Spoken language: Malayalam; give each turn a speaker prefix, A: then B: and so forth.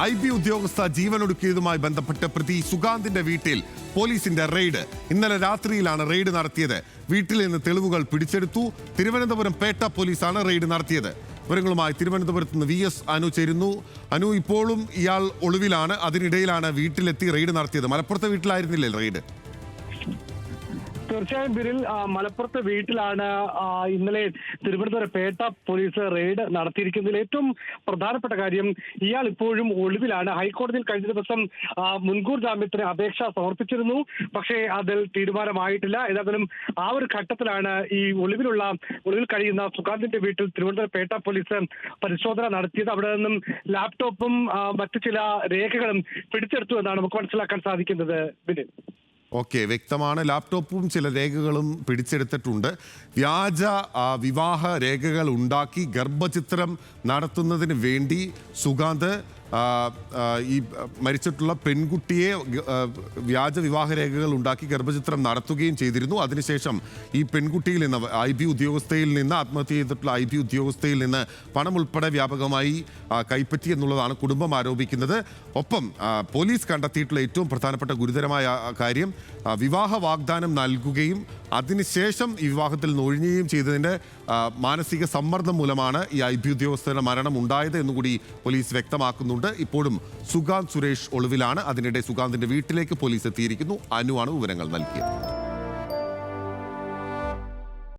A: IB ഉദ്യോഗസ്ഥ ജീവനൊടുക്കിയതുമായി ബന്ധപ്പെട്ട് പ്രതി സുഗാന്തിന്റെ വീട്ടിൽ പോലീസിന്റെ റെയ്ഡ്. ഇന്നലെ രാത്രിയിലാണ് റെയ്ഡ് നടത്തിയത്. വീട്ടിൽ നിന്ന് തെളിവുകൾ പിടിച്ചെടുത്തു. തിരുവനന്തപുരം പേട്ട പോലീസാണ് റെയ്ഡ് നടത്തിയത്. വിവരങ്ങളുമായി തിരുവനന്തപുരത്ത് നിന്ന് VS അനു ചേരുന്നു. അനു, ഇപ്പോഴും ഇയാൾ ഒളിവിലാണ്. അതിനിടയിലാണ് വീട്ടിലെത്തി റെയ്ഡ് നടത്തിയത്. മലപ്പുറത്തെ വീട്ടിലായിരുന്നില്ലേ റെയ്ഡ്?
B: തീർച്ചയായും ബിരിൽ, മലപ്പുറത്തെ വീട്ടിലാണ് ഇന്നലെ തിരുവനന്തപുരം പേട്ട പോലീസ് റെയ്ഡ് നടത്തിയിരിക്കുന്നതിൽ ഏറ്റവും പ്രധാനപ്പെട്ട കാര്യം ഇയാൾ ഇപ്പോഴും ഒളിവിലാണ്. ഹൈക്കോടതിയിൽ കഴിഞ്ഞ ദിവസം മുൻകൂർ ജാമ്യത്തിന് അപേക്ഷ സമർപ്പിച്ചിരുന്നു. പക്ഷേ അതിൽ തീരുമാനമായിട്ടില്ല. ഏതായാലും ആ ഒരു ഘട്ടത്തിലാണ് ഈ ഒളിവിൽ കഴിയുന്ന സുഗാന്തിന്റെ വീട്ടിൽ തിരുവനന്തപുരം പേട്ട പോലീസ് പരിശോധന നടത്തിയത്. അവിടെ നിന്നും ലാപ്ടോപ്പും മറ്റു ചില രേഖകളും പിടിച്ചെടുത്തു എന്നാണ് നമുക്ക് മനസ്സിലാക്കാൻ സാധിക്കുന്നത് ബിരിൽ.
A: ഓക്കെ, വ്യക്തമാണ്. ലാപ്ടോപ്പും ചില രേഖകളും പിടിച്ചെടുത്തിട്ടുണ്ട്. വ്യാജ വിവാഹ രേഖകൾ ഉണ്ടാക്കി ഗർഭചിത്രം നടത്തുന്നതിന് വേണ്ടി സുഗാന്ത് ഈ മരിച്ചിട്ടുള്ള പെൺകുട്ടിയെ വ്യാജ വിവാഹ രേഖകൾ ഉണ്ടാക്കി ഗർഭചിത്രം നടത്തുകയും ചെയ്തിരുന്നു. അതിനുശേഷം ഈ പെൺകുട്ടിയിൽ നിന്ന് IB ഉദ്യോഗസ്ഥയിൽ നിന്ന് ആത്മഹത്യ ചെയ്തിട്ടുള്ള IB ഉദ്യോഗസ്ഥയിൽ നിന്ന് പണം ഉൾപ്പെടെ വ്യാപകമായി കൈപ്പറ്റി എന്നുള്ളതാണ് കുടുംബം ആരോപിക്കുന്നത്. ഒപ്പം പോലീസ് കണ്ടെത്തിയിട്ടുള്ള ഏറ്റവും പ്രധാനപ്പെട്ട ഗുരുതരമായ കാര്യം വിവാഹ വാഗ്ദാനം നൽകുകയും അതിനുശേഷം ഈ വിവാഹത്തിൽ നിന്ന് ഒഴിഞ്ഞുകയും ചെയ്തതിൻ്റെ മാനസിക സമ്മർദ്ദം മൂലമാണ് ഈ IB ഉദ്യോഗസ്ഥരുടെ മരണം ഉണ്ടായത് എന്നുകൂടി പോലീസ് വ്യക്തമാക്കുന്നുണ്ട്. ഇപ്പോഴും സുഗാന്ത് സുരേഷ് ഒളിവിലാണ്. അതിനിടെ സുഗാന്തിന്റെ വീട്ടിലേക്ക് പോലീസ് എത്തിയിരിക്കുന്നു. അനുവാണ് വിവരങ്ങൾ നൽകിയത്.